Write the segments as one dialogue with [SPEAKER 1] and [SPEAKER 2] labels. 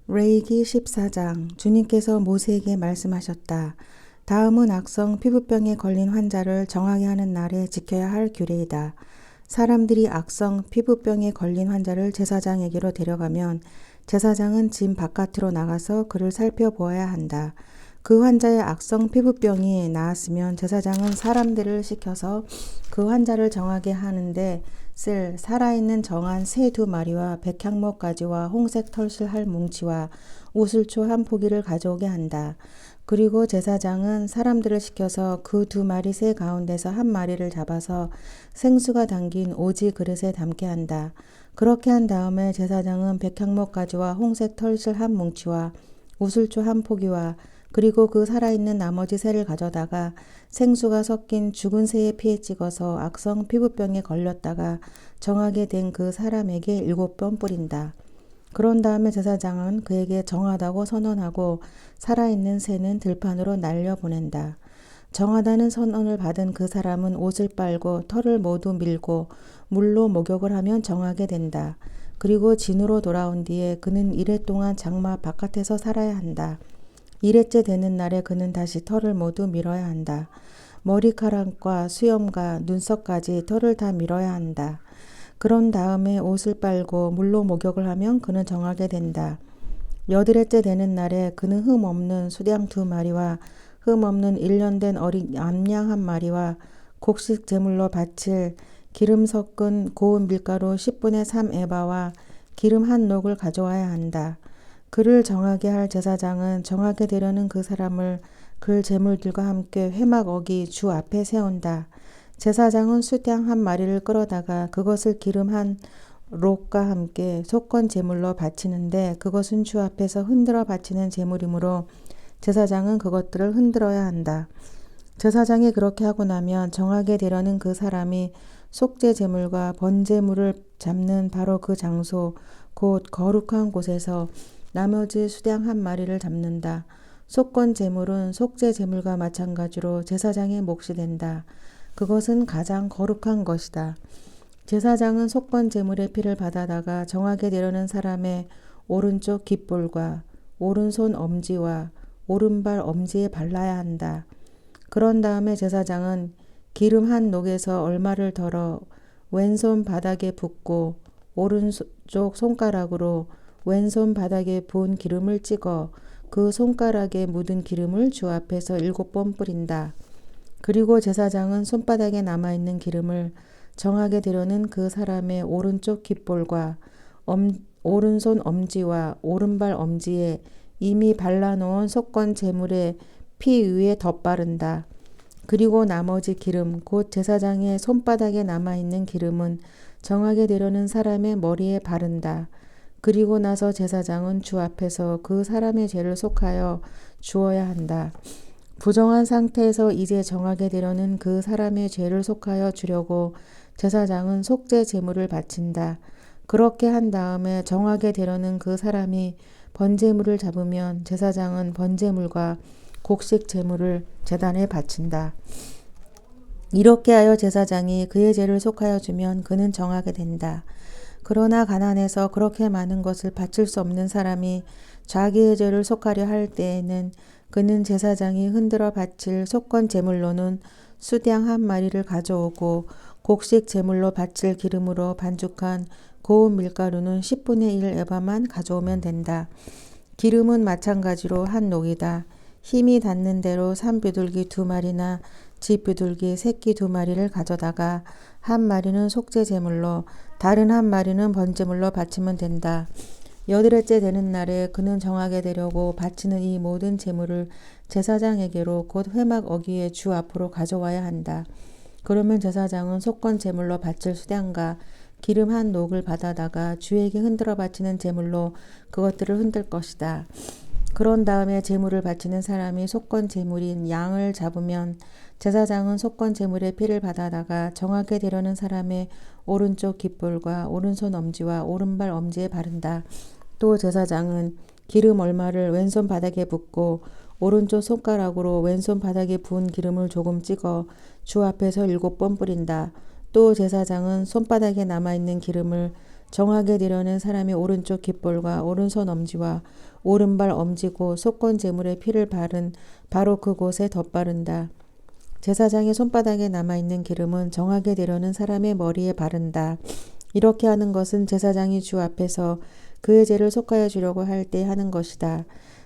[SPEAKER 1] 레위기 14장. 주님께서 모세에게 말씀하셨다. 다음은 악성 피부병에 걸린 환자를 정하게 하는 날에 지켜야 할 규례이다. 사람들이 악성 피부병에 걸린 환자를 제사장에게로 데려가면 제사장은 진 바깥으로 나가서 그를 살펴보아야 한다. 그 환자의 악성 피부병이 나았으면 제사장은 사람들을 시켜서 그 환자를 정하게 하는데 쓸 살아있는 정한 새 2마리와 백향목 가지와 홍색 털실 할 뭉치와 우슬초 한 포기를 가져오게 한다. 그리고 제사장은 사람들을 시켜서 그 2마리 새 가운데서 한 마리를 잡아서 생수가 담긴 오지 그릇에 담게 한다. 그렇게 한 다음에 제사장은 백향목 가지와 홍색 털실 한 뭉치와 우슬초 한 포기와 그리고 그 살아있는 나머지 새를 가져다가 생수가 섞인 죽은 새의 피에 찍어서 악성 피부병에 걸렸다가 정하게 된 그 사람에게 7번 뿌린다. 그런 다음에 제사장은 그에게 정하다고 선언하고 살아있는 새는 들판으로 날려보낸다. 정하다는 선언을 받은 그 사람은 옷을 빨고 털을 모두 밀고 물로 목욕을 하면 정하게 된다. 그리고 진으로 돌아온 뒤에 그는 이래 동안 장마 바깥에서 살아야 한다. 이래째 되는 날에 그는 다시 털을 모두 밀어야 한다. 머리카락과 수염과 눈썹까지 털을 다 밀어야 한다. 그런 다음에 옷을 빨고 물로 목욕을 하면 그는 정하게 된다. 8일째 되는 날에 그는 흠 없는 수량 2마리와 흠 없는 1년 된 어린 암양 1마리와 곡식 제물로 바칠 기름 섞은 고운 밀가루 10분의 3 에바와 기름 한 녹을 가져와야 한다. 그를 정하게 할 제사장은 정하게 되려는 그 사람을 그 제물들과 함께 회막 어기 주 앞에 세운다. 제사장은 수량 1마리를 끌어다가 그것을 기름 한 록과 함께 속건 제물로 바치는데 그것은 주 앞에서 흔들어 바치는 제물이므로 제사장은 그것들을 흔들어야 한다. 제사장이 그렇게 하고 나면 정하게 되려는 그 사람이 속죄 제물과 번제물을 잡는 바로 그 장소 곧 거룩한 곳에서 나머지 수량 1마리를 잡는다. 속건 제물은 속죄 제물과 마찬가지로 제사장의 몫이 된다. 그것은 가장 거룩한 것이다. 제사장은 속건 제물의 피를 받아다가 정하게 되려는 사람의 오른쪽 깃볼과 오른손 엄지와 오른발 엄지에 발라야 한다. 그런 다음에 제사장은 기름 한 녹에서 얼마를 덜어 왼손 바닥에 붓고 오른쪽 손가락으로 왼손 바닥에 부은 기름을 찍어 그 손가락에 묻은 기름을 주 앞에서 7번 뿌린다. 그리고 제사장은 손바닥에 남아있는 기름을 정하게 되려는 그 사람의 오른쪽 깃볼과 오른손 엄지와 오른발 엄지에 이미 발라놓은 속건 제물의 피 위에 덧바른다. 그리고 나머지 기름 곧 제사장의 손바닥에 남아있는 기름은 정하게 되려는 사람의 머리에 바른다. 그리고 나서 제사장은 주 앞에서 그 사람의 죄를 속하여 주어야 한다. 부정한 상태에서 이제 정하게 되려는 그 사람의 죄를 속하여 주려고 제사장은 속죄 제물을 바친다. 그렇게 한 다음에 정하게 되려는 그 사람이 번제물을 잡으면 제사장은 번제물과 곡식 제물을 제단에 바친다. 이렇게 하여 제사장이 그의 죄를 속하여 주면 그는 정하게 된다. 그러나 가난해서 그렇게 많은 것을 바칠 수 없는 사람이 자기의 죄를 속하려 할 때에는 그는 제사장이 흔들어 바칠 속건 제물로는 수량 1마리를 가져오고 곡식 제물로 바칠 기름으로 반죽한 고운 밀가루는 10분의 1 에바만 가져오면 된다. 기름은 마찬가지로 한 녹이다. 힘이 닿는 대로 산비둘기 2마리나 쥐비둘기 새끼 2마리를 가져다가 1마리는 속죄 제물로 다른 1마리는 번제물로 바치면 된다. 8일째 되는 날에 그는 정하게 되려고 바치는 이 모든 제물을 제사장에게로 곧 회막 어기의 주 앞으로 가져와야 한다. 그러면 제사장은 속건 제물로 바칠 수량과 기름 한 녹을 받아다가 주에게 흔들어 바치는 제물로 그것들을 흔들 것이다. 그런 다음에 제물을 바치는 사람이 속건 제물인 양을 잡으면 제사장은 속건 제물의 피를 받아다가 정하게 되려는 사람의 오른쪽 깃볼과 오른손 엄지와 오른발 엄지에 바른다. 또 제사장은 기름 얼마를 왼손 바닥에 붓고 오른쪽 손가락으로 왼손 바닥에 부은 기름을 조금 찍어 주 앞에서 7번 뿌린다. 또 제사장은 손바닥에 남아있는 기름을 정하게 되려는 사람의 오른쪽 깃볼과 오른손 엄지와 오른발 엄지고 속건 제물의 피를 바른 바로 그곳에 덧바른다. 제사장의 손바닥에 남아있는 기름은 정하게 되려는 사람의 머리에 바른다. 이렇게 하는 것은 제사장이 주 앞에서 그의 죄를 속하여 주려고 할 때 하는 것이다.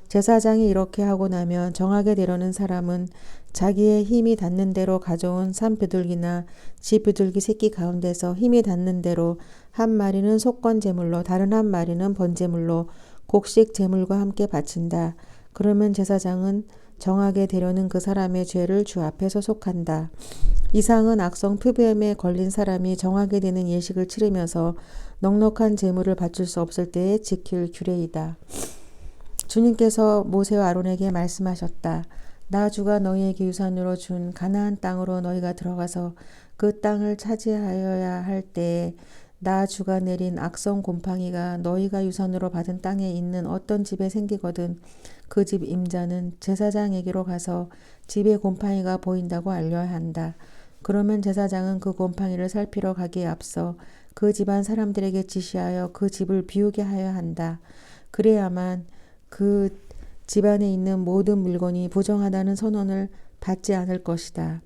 [SPEAKER 1] 제사장이 이렇게 하고 나면 정하게 되려는 사람은 자기의 힘이 닿는 대로 가져온 산비둘기나 쥐비둘기 새끼 가운데서 힘이 닿는 대로 한 마리는 속건 제물로 다른 한 마리는 번제물로 곡식 제물과 함께 바친다. 그러면 제사장은 정하게 되려는 그 사람의 죄를 주 앞에서 속한다. 이상은 악성 피부염에 걸린 사람이 정하게 되는 예식을 치르면서 넉넉한 제물을 바칠 수 없을 때에 지킬 규례이다. 주님께서 모세와 아론에게 말씀하셨다. 나 주가 너희에게 유산으로 준 가나안 땅으로 너희가 들어가서 그 땅을 차지하여야 할 때에 나 주가 내린 악성 곰팡이가 너희가 유산으로 받은 땅에 있는 어떤 집에 생기거든 그 집 임자는 제사장에게로 가서 집에 곰팡이가 보인다고 알려야 한다. 그러면 제사장은 그 곰팡이를 살피러 가기에 앞서 그 집안 사람들에게 지시하여 그 집을 비우게 하여야 한다. 그래야만 그 집안에 있는 모든 물건이 부정하다는 선언을 받지 않을 것이다.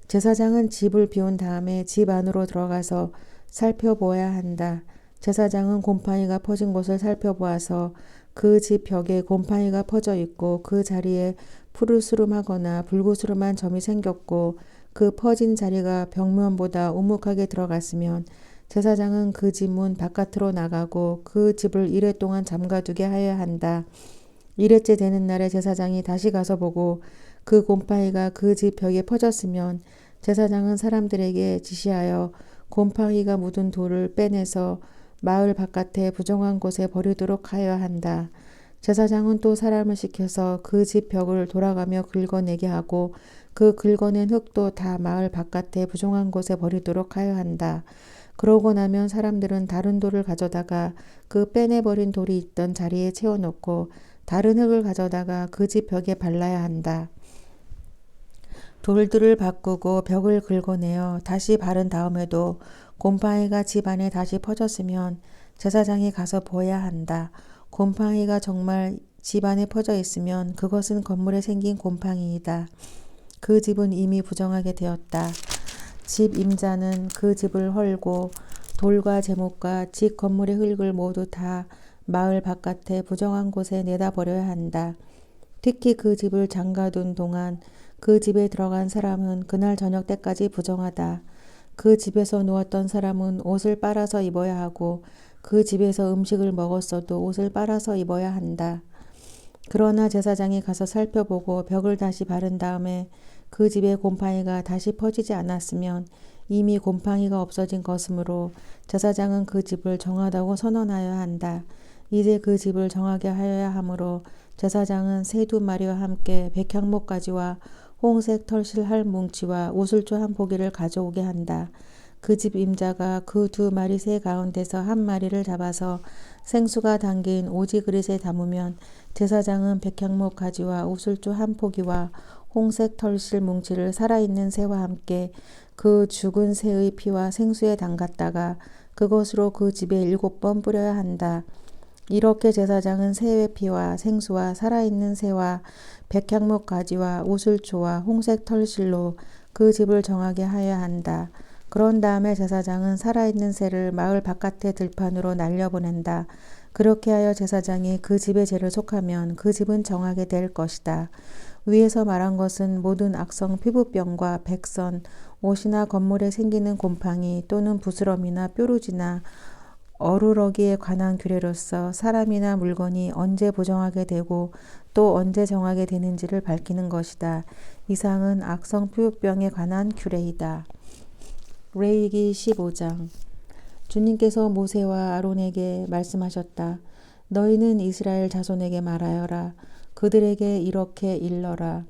[SPEAKER 1] 제사장은 집을 비운 다음에 집 안으로 들어가서 살펴보아야 한다. 제사장은 곰팡이가 퍼진 곳을 살펴보아서 그 집 벽에 곰팡이가 퍼져 있고 그 자리에 푸르스름하거나 불구스름한 점이 생겼고 그 퍼진 자리가 벽면보다 우묵하게 들어갔으면 제사장은 그 집 문 바깥으로 나가고 그 집을 이레 동안 잠가두게 하여야 한다. 이레째 되는 날에 제사장이 다시 가서 보고 그 곰팡이가 그 집 벽에 퍼졌으면 제사장은 사람들에게 지시하여 곰팡이가 묻은 돌을 빼내서 마을 바깥에 부정한 곳에 버리도록 하여야 한다. 제사장은 또 사람을 시켜서 그 집 벽을 돌아가며 긁어내게 하고 그 긁어낸 흙도 다 마을 바깥에 부정한 곳에 버리도록 하여야 한다. 그러고 나면 사람들은 다른 돌을 가져다가 그 빼내버린 돌이 있던 자리에 채워놓고 다른 흙을 가져다가 그 집 벽에 발라야 한다. 돌들을 바꾸고 벽을 긁어내어 다시 바른 다음에도 곰팡이가 집 안에 다시 퍼졌으면 제사장이 가서 보아야 한다. 곰팡이가 정말 집 안에 퍼져 있으면 그것은 건물에 생긴 곰팡이이다. 그 집은 이미 부정하게 되었다. 집 임자는 그 집을 헐고 돌과 제목과 집 건물의 흙을 모두 다 마을 바깥에 부정한 곳에 내다 버려야 한다. 특히 그 집을 잠가둔 동안 그 집에 들어간 사람은 그날 저녁 때까지 부정하다. 그 집에서 누웠던 사람은 옷을 빨아서 입어야 하고 그 집에서 음식을 먹었어도 옷을 빨아서 입어야 한다. 그러나 제사장이 가서 살펴보고 벽을 다시 바른 다음에 그 집에 곰팡이가 다시 퍼지지 않았으면 이미 곰팡이가 없어진 것이므로 제사장은 그 집을 정하다고 선언하여야 한다. 이제 그 집을 정하게 하여야 하므로 제사장은 새 2마리와 함께 백향목가지와 홍색 털실할 뭉치와 우슬조 한 포기를 가져오게 한다. 그 집 임자가 그 2마리 새 가운데서 한 마리를 잡아서 생수가 담긴 오지 그릇에 담으면 제사장은 백향목 가지와 우슬조 한 포기와 홍색 털실 뭉치를 살아있는 새와 함께 그 죽은 새의 피와 생수에 담갔다가 그것으로 그 집에 7번 뿌려야 한다. 이렇게 제사장은 새의 피와 생수와 살아있는 새와 백향목 가지와 우슬초와 홍색 털실로 그 집을 정하게 하여야 한다. 그런 다음에 제사장은 살아있는 새를 마을 바깥의 들판으로 날려보낸다. 그렇게 하여 제사장이 그 집의 죄를 속하면 그 집은 정하게 될 것이다. 위에서 말한 것은 모든 악성 피부병과 백선, 옷이나 건물에 생기는 곰팡이 또는 부스럼이나 뾰루지나 어루러기에 관한 규례로서 사람이나 물건이 언제 부정하게 되고 또 언제 정하게 되는지를 밝히는 것이다. 이상은 악성 피부병에 관한 규례이다. 레위기 15장. 주님께서 모세와 아론에게 말씀하셨다. 너희는 이스라엘 자손에게 말하여라. 그들에게 이렇게 일러라.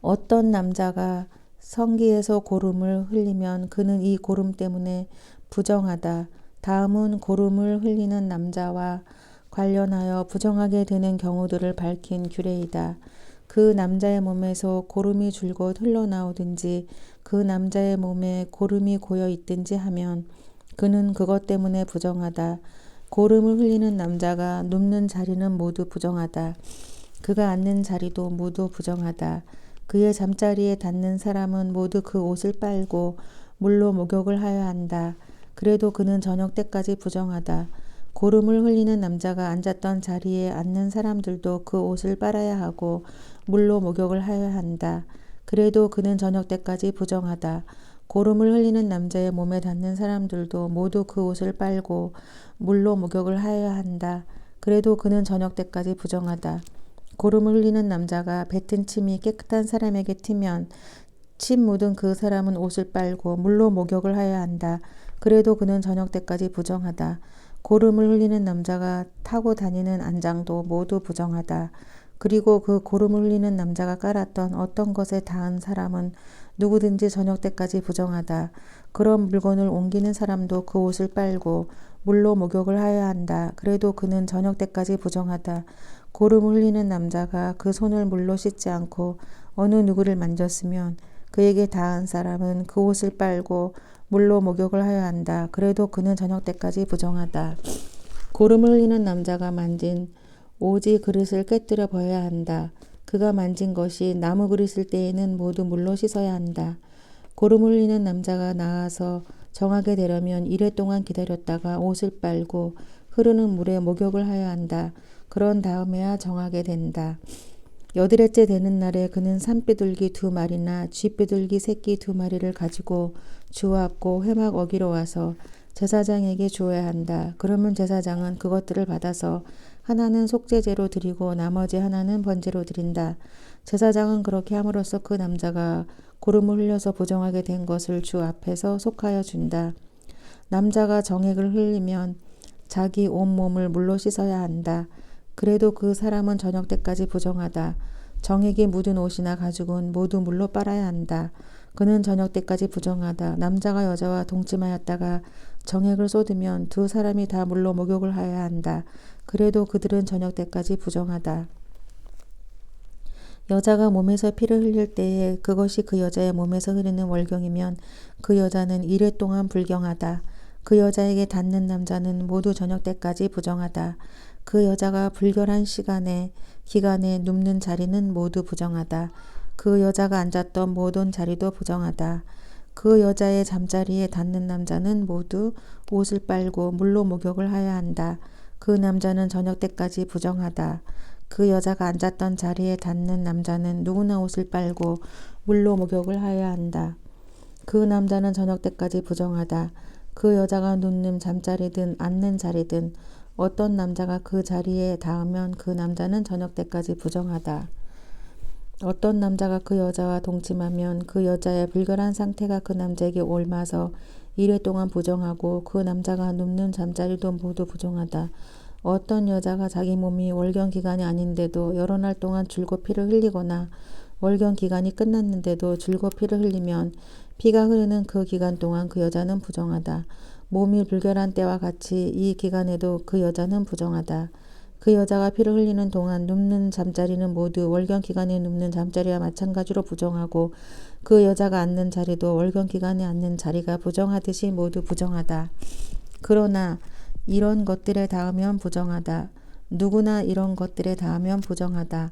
[SPEAKER 1] 어떤 남자가 성기에서 고름을 흘리면 그는 이 고름 때문에 부정하다. 다음은 고름을 흘리는 남자와 관련하여 부정하게 되는 경우들을 밝힌 규례이다. 그 남자의 몸에서 고름이 줄곧 흘러나오든지 그 남자의 몸에 고름이 고여 있든지 하면 그는 그것 때문에 부정하다. 고름을 흘리는 남자가 눕는 자리는 모두 부정하다. 그가 앉는 자리도 모두 부정하다. 그의 잠자리에 닿는 사람은 모두 그 옷을 빨고 물로 목욕을 하여야 한다. 그래도 그는 저녁 때까지 부정하다. 고름을 흘리는 남자가 앉았던 자리에 앉는 사람들도 그 옷을 빨아야 하고 물로 목욕을 하여야 한다. 그래도 그는 저녁 때까지 부정하다. 고름을 흘리는 남자의 몸에 닿는 사람들도 모두 그 옷을 빨고 물로 목욕을 하여야 한다. 그래도 그는 저녁 때까지 부정하다. 고름을 흘리는 남자가 뱉은 침이 깨끗한 사람에게 튀면 침 묻은 그 사람은 옷을 빨고 물로 목욕을 하여야 한다. 그래도 그는 저녁 때까지 부정하다. 고름을 흘리는 남자가 타고 다니는 안장도 모두 부정하다. 그리고 그 고름을 흘리는 남자가 깔았던 어떤 것에 닿은 사람은 누구든지 저녁 때까지 부정하다. 그런 물건을 옮기는 사람도 그 옷을 빨고 물로 목욕을 하여야 한다. 그래도 그는 저녁 때까지 부정하다. 고름을 흘리는 남자가 그 손을 물로 씻지 않고 어느 누구를 만졌으면 그에게 닿은 사람은 그 옷을 빨고 물로 목욕을 하여야 한다. 그래도 그는 저녁 때까지 부정하다. 고름을 흘리는 남자가 만진 오지 그릇을 깨뜨려 버려야 한다. 그가 만진 것이 나무 그릇일 때에는 모두 물로 씻어야 한다. 고름을 흘리는 남자가 나와서 정하게 되려면 이래 동안 기다렸다가 옷을 빨고 흐르는 물에 목욕을 하여야 한다. 그런 다음에야 정하게 된다. 여드레째 되는 날에 그는 산비둘기 2마리나 쥐비둘기 새끼 2마리를 가지고 주왔고 회막 어기로 와서 제사장에게 주어야 한다. 그러면 제사장은 그것들을 받아서 하나는 속죄제로 드리고 나머지 하나는 번제로 드린다. 제사장은 그렇게 함으로써 그 남자가 고름을 흘려서 부정하게 된 것을 주 앞에서 속하여 준다. 남자가 정액을 흘리면 자기 온몸을 물로 씻어야 한다. 그래도 그 사람은 저녁 때까지 부정하다. 정액이 묻은 옷이나 가죽은 모두 물로 빨아야 한다. 그는 저녁 때까지 부정하다. 남자가 여자와 동침하였다가 정액을 쏟으면 두 사람이 다 물로 목욕을 하여야 한다. 그래도 그들은 저녁 때까지 부정하다. 여자가 몸에서 피를 흘릴 때에 그것이 그 여자의 몸에서 흐르는 월경이면 그 여자는 이래 동안 불경하다. 그 여자에게 닿는 남자는 모두 저녁 때까지 부정하다. 그 여자가 불결한 기간에 눕는 자리는 모두 부정하다. 그 여자가 앉았던 모든 자리도 부정하다. 그 여자의 잠자리에 닿는 남자는 모두 옷을 빨고 물로 목욕을 하여야 한다. 그 남자는 저녁 때까지 부정하다. 그 여자가 앉았던 자리에 닿는 남자는 누구나 옷을 빨고 물로 목욕을 하여야 한다. 그 남자는 저녁 때까지 부정하다. 그 여자가 눕는 잠자리든 앉는 자리든 어떤 남자가 그 자리에 닿으면 그 남자는 저녁 때까지 부정하다. 어떤 남자가 그 여자와 동침하면 그 여자의 불결한 상태가 그 남자에게 옮아서 이래 동안 부정하고 그 남자가 눕는 잠자리도 모두 부정하다. 어떤 여자가 자기 몸이 월경 기간이 아닌데도 여러 날 동안 줄곧 피를 흘리거나 월경 기간이 끝났는데도 줄곧 피를 흘리면 피가 흐르는 그 기간 동안 그 여자는 부정하다. 몸이 불결한 때와 같이 이 기간에도 그 여자는 부정하다. 그 여자가 피를 흘리는 동안 눕는 잠자리는 모두 월경 기간에 눕는 잠자리와 마찬가지로 부정하고 그 여자가 앉는 자리도 월경 기간에 앉는 자리가 부정하듯이 모두 부정하다. 그러나 이런 것들에 닿으면 부정하다. 누구나 이런 것들에 닿으면 부정하다.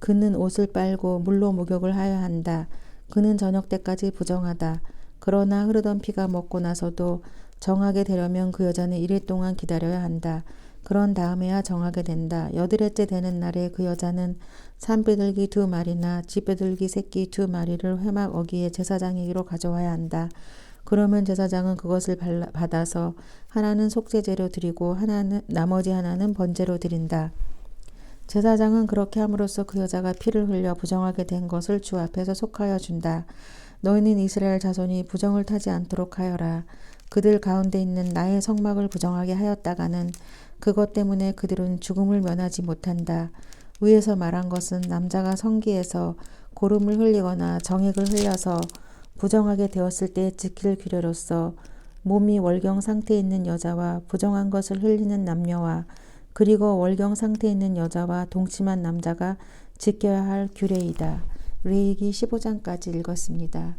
[SPEAKER 1] 그는 옷을 빨고 물로 목욕을 하여야 한다. 그는 저녁 때까지 부정하다. 그러나 흐르던 피가 먹고 나서도 정하게 되려면 그 여자는 이래 동안 기다려야 한다. 그런 다음에야 정하게 된다. 여드레째 되는 날에 그 여자는 산비둘기 2마리나 쥐비둘기 새끼 2마리를 회막 어기에 제사장에게로 가져와야 한다. 그러면 제사장은 그것을 받아서 하나는 속죄제로 드리고 나머지 하나는 번제로 드린다. 제사장은 그렇게 함으로써 그 여자가 피를 흘려 부정하게 된 것을 주 앞에서 속하여 준다. 너희는 이스라엘 자손이 부정을 타지 않도록 하여라. 그들 가운데 있는 나의 성막을 부정하게 하였다가는 그것 때문에 그들은 죽음을 면하지 못한다. 위에서 말한 것은 남자가 성기에서 고름을 흘리거나 정액을 흘려서 부정하게 되었을 때 지킬 규례로서 몸이 월경 상태에 있는 여자와 부정한 것을 흘리는 남녀와 그리고 월경 상태에 있는 여자와 동침한 남자가 지켜야 할 규례이다. 레위기 15장까지 읽었습니다.